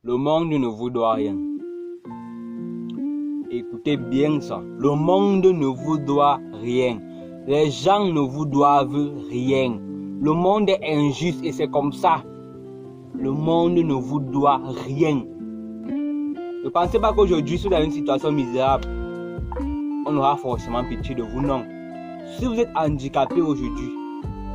Le monde ne vous doit rien. Écoutez bien ça. Le monde ne vous doit rien. Les gens ne vous doivent rien. Le monde est injuste et c'est comme ça. Le monde ne vous doit rien. Ne pensez pas qu'aujourd'hui, si vous avez une situation misérable, on aura forcément pitié de vous. Non. Si vous êtes handicapé aujourd'hui,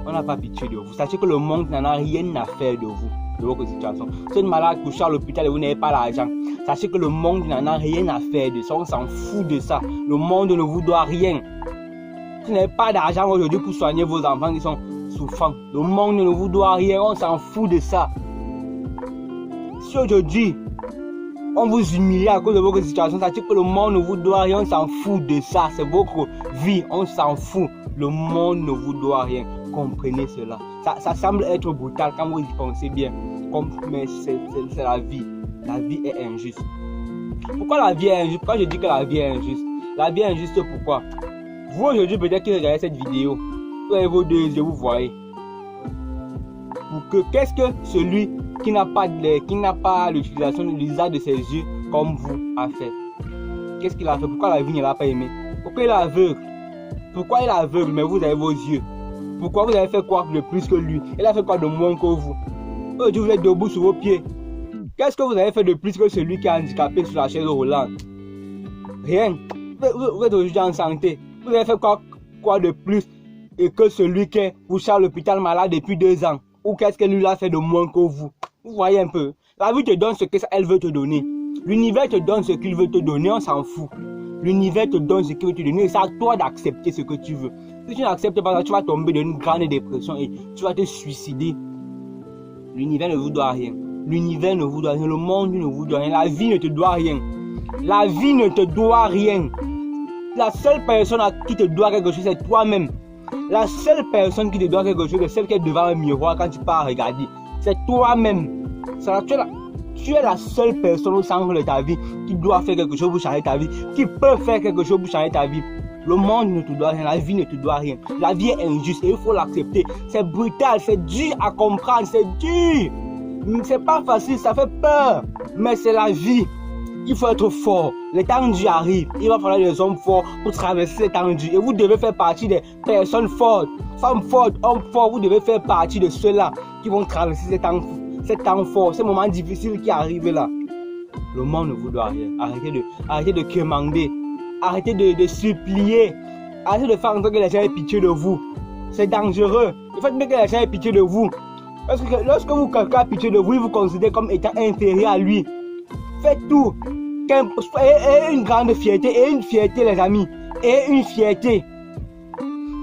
on n'a pas pitié de vous. Sachez que le monde n'en a rien à faire de vous, de votre situation. Si vous êtes malade, couché à l'hôpital et vous n'avez pas l'argent, sachez que le monde n'en a rien à faire de ça. On s'en fout de ça. Le monde ne vous doit rien. Si vous n'avez pas d'argent aujourd'hui pour soigner vos enfants qui sont souffrants, le monde ne vous doit rien. On s'en fout de ça. Si aujourd'hui, on vous humilie à cause de votre situation, sachez que le monde ne vous doit rien. On s'en fout de ça. C'est votre vie. On s'en fout. Le monde ne vous doit rien. Comprenez cela. Ça semble être brutal quand vous y pensez bien. Mais c'est la vie. La vie est injuste. Pourquoi la vie est injuste? Pourquoi je dis que la vie est injuste? La vie est injuste pourquoi? Vous aujourd'hui peut-être que vous regardez cette vidéo. Vous avez vos 2 yeux, vous voyez. Qu'est-ce que celui qui n'a pas l'utilisation de l'usage de ses yeux comme vous a fait? Qu'est-ce qu'il a fait? Pourquoi la vie ne l'a pas aimé? Pourquoi il est aveugle? Pourquoi il est aveugle mais vous avez vos yeux? Pourquoi vous avez fait quoi de plus que lui? Il a fait quoi de moins que vous? Aujourd'hui vous êtes debout sur vos pieds. Qu'est-ce que vous avez fait de plus que celui qui est handicapé sur la chaise roulante? Rien. Vous êtes aujourd'hui en santé. Vous avez fait quoi de plus que celui qui est couché à l'hôpital malade depuis 2 ans? Ou qu'est-ce que lui a fait de moins que vous? Vous voyez un peu. La vie te donne ce qu'elle veut te donner. L'univers te donne ce qu'il veut te donner, on s'en fout. L'univers te donne ce qu'il veut te donner et c'est à toi d'accepter ce que tu veux. Si tu n'acceptes pas ça, tu vas tomber dans une grande dépression et tu vas te suicider. L'univers ne vous doit rien. L'univers ne vous doit rien. Le monde ne vous doit rien. La vie ne te doit rien. La vie ne te doit rien. La seule personne à qui te doit quelque chose, c'est toi-même. La seule personne qui te doit quelque chose, c'est celle qui est devant un miroir quand tu pars regarder. C'est toi-même. Tu es la seule personne au centre de ta vie qui doit faire quelque chose pour changer ta vie, qui peut faire quelque chose pour changer ta vie. Le monde ne te doit rien, la vie ne te doit rien. La vie est injuste et il faut l'accepter. C'est brutal, c'est dur à comprendre, c'est dur. C'est pas facile, ça fait peur, mais c'est la vie. Il faut être fort. Les temps durs arrivent. Il va falloir des hommes forts pour traverser ces temps durs. Et vous devez faire partie des personnes fortes. Femmes fortes, hommes forts, vous devez faire partie de ceux-là qui vont traverser ces temps forts, ces moments difficiles qui arrivent là. Le monde ne vous doit rien. Arrêtez de quémander. Arrêtez de supplier. Arrêtez de faire en sorte que les gens aient pitié de vous. C'est dangereux. Il faut bien que les gens aient pitié de vous. Lorsque vous quelqu'un a pitié de vous, il vous considère comme étant inférieur à lui. Faites tout. Et une grande fierté. Et une fierté, les amis. Et une fierté.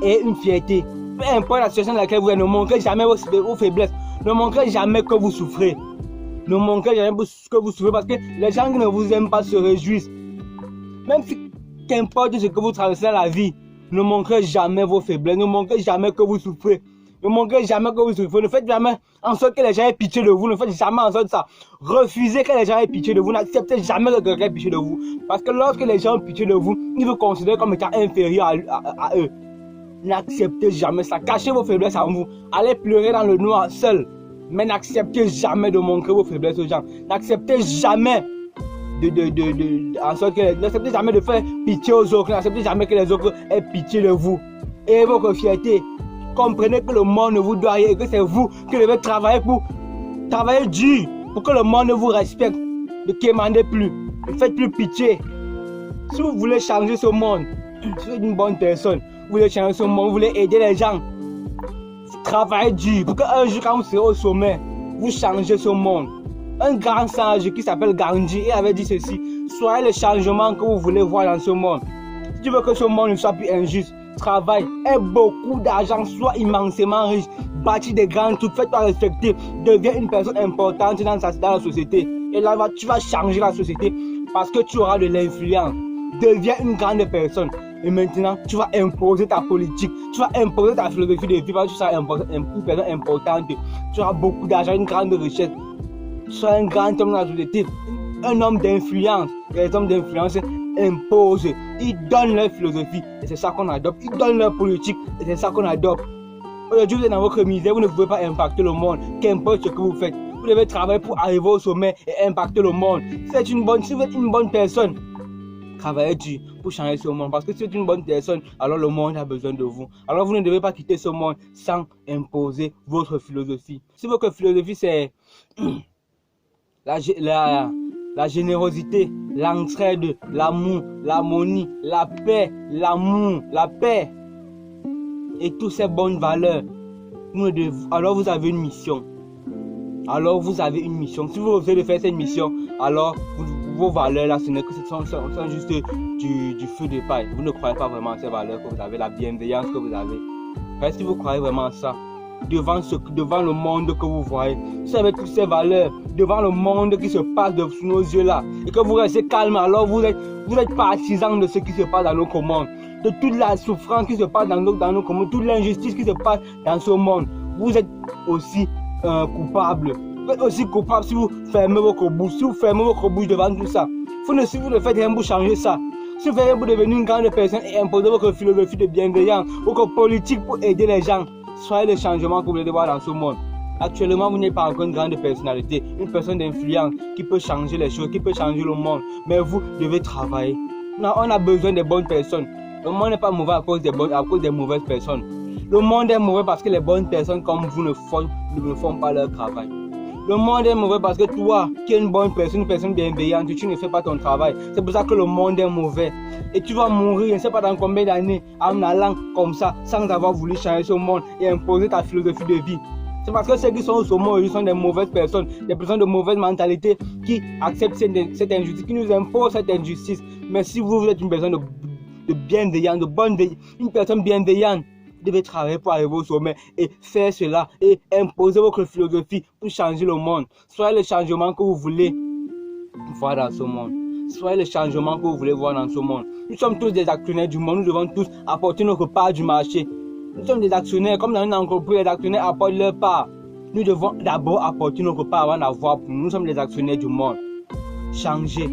Peu importe la situation dans laquelle vous êtes, ne montrez jamais vos faiblesses. Ne montrez jamais que vous souffrez. Ne montrez jamais que vous souffrez parce que les gens qui ne vous aiment pas se réjouissent. Même si qu'importe ce que vous traversez dans la vie, ne montrez jamais vos faiblesses. Ne montrez jamais que vous souffrez. Ne montrez jamais que vous souffrez. Ne faites jamais en sorte que les gens aient pitié de vous. Ne faites jamais en sorte de ça. Refusez que les gens aient pitié de vous. N'acceptez jamais que quelqu'un ait pitié de vous. Parce que lorsque les gens ont pitié de vous, ils vous considèrent comme étant inférieur à eux. N'acceptez jamais ça. Cachez vos faiblesses en vous. Allez pleurer dans le noir seul. Mais n'acceptez jamais de montrer vos faiblesses aux gens. N'acceptez jamais n'acceptez jamais de faire pitié aux autres. N'acceptez jamais que les autres aient pitié de vous. Et votre fierté. Comprenez que le monde ne vous doit rien et que c'est vous qui devez travailler dur pour que le monde vous respecte. Ne quémandez plus. Ne faites plus pitié. Si vous voulez changer ce monde, si vous êtes une bonne personne, vous voulez changer ce monde, vous voulez aider les gens, travaillez dur pour qu'un jour quand vous serez au sommet, vous changez ce monde. Un grand sage qui s'appelle Gandhi avait dit ceci: soyez le changement que vous voulez voir dans ce monde. Si tu veux que ce monde ne soit plus injuste, travaille, aie beaucoup d'argent, sois immensément riche, bâtis des grands trucs, fais-toi respecter, deviens une personne importante dans la société. Et là, tu vas changer la société parce que tu auras de l'influence. Deviens une grande personne. Et maintenant, tu vas imposer ta politique, tu vas imposer ta philosophie de vie parce que tu seras une personne importante. Tu auras beaucoup d'argent, une grande richesse. Tu seras un grand homme dans la société, un homme d'influence. Les hommes d'influence imposent, ils donnent leur philosophie et c'est ça qu'on adopte. Ils donnent leur politique et c'est ça qu'on adopte. Aujourd'hui, vous êtes dans votre misère, vous ne pouvez pas impacter le monde, qu'importe ce que vous faites. Vous Vous devez travailler pour arriver au sommet et impacter le monde. Si vous êtes une bonne personne, travaillez dur pour changer ce monde. Parce que si vous êtes une bonne personne, alors le monde a besoin de vous. Alors vous ne devez pas quitter ce monde sans imposer votre philosophie. Si votre philosophie c'est la générosité, l'entraide, l'amour, l'harmonie, la paix, l'amour, la paix et toutes ces bonnes valeurs, alors vous avez une mission. Alors vous avez une mission. Si vous refusez de faire cette mission, alors vos valeurs là, ce n'est que ce sont juste du feu de paille. Vous ne croyez pas vraiment à ces valeurs que vous avez, la bienveillance que vous avez. Mais si vous croyez vraiment à ça, devant le monde que vous voyez, si vous avez toutes ces valeurs, devant le monde qui se passe sous nos yeux là, et que vous restez calme, alors vous êtes partisan de ce qui se passe dans notre monde, de toute la souffrance qui se passe dans nos communes, toute l'injustice qui se passe dans ce monde. Vous êtes aussi coupable. Vous êtes aussi coupable si vous fermez votre bouche, devant tout ça. Si vous ne faites rien pour changer ça, si vous faites rien pour devenir une grande personne et imposer votre philosophie de bienveillance, votre politique pour aider les gens, soyez le changement que vous voulez voir dans ce monde. Actuellement, vous n'êtes pas encore une grande personnalité, une personne d'influence qui peut changer les choses, qui peut changer le monde. Mais vous devez travailler. On a besoin de bonnes personnes. Le monde n'est pas mauvais à cause des mauvaises personnes. Le monde est mauvais parce que les bonnes personnes comme vous ne font pas leur travail. Le monde est mauvais parce que toi, qui es une bonne personne, une personne bienveillante, tu ne fais pas ton travail. C'est pour ça que le monde est mauvais. Et tu vas mourir, je ne sais pas dans combien d'années, en allant comme ça, sans avoir voulu changer ce monde et imposer ta philosophie de vie. C'est parce que ceux qui sont au sommet aujourd'hui sont des mauvaises personnes, des personnes de mauvaise mentalité qui acceptent cette injustice, qui nous imposent cette injustice. Mais si vous êtes une personne de bienveillante, une personne bienveillante, vous devez travailler pour arriver au sommet et faire cela et imposer votre philosophie pour changer le monde. Soyez le changement que vous voulez voir dans ce monde. Soyez le changement que vous voulez voir dans ce monde. Nous sommes tous des actionnaires du monde, nous devons tous apporter notre part du marché. Nous sommes des actionnaires, comme dans une entreprise, les actionnaires apportent leur part. Nous devons d'abord apporter notre part avant d'avoir pour nous. Nous sommes des actionnaires du monde. Changez.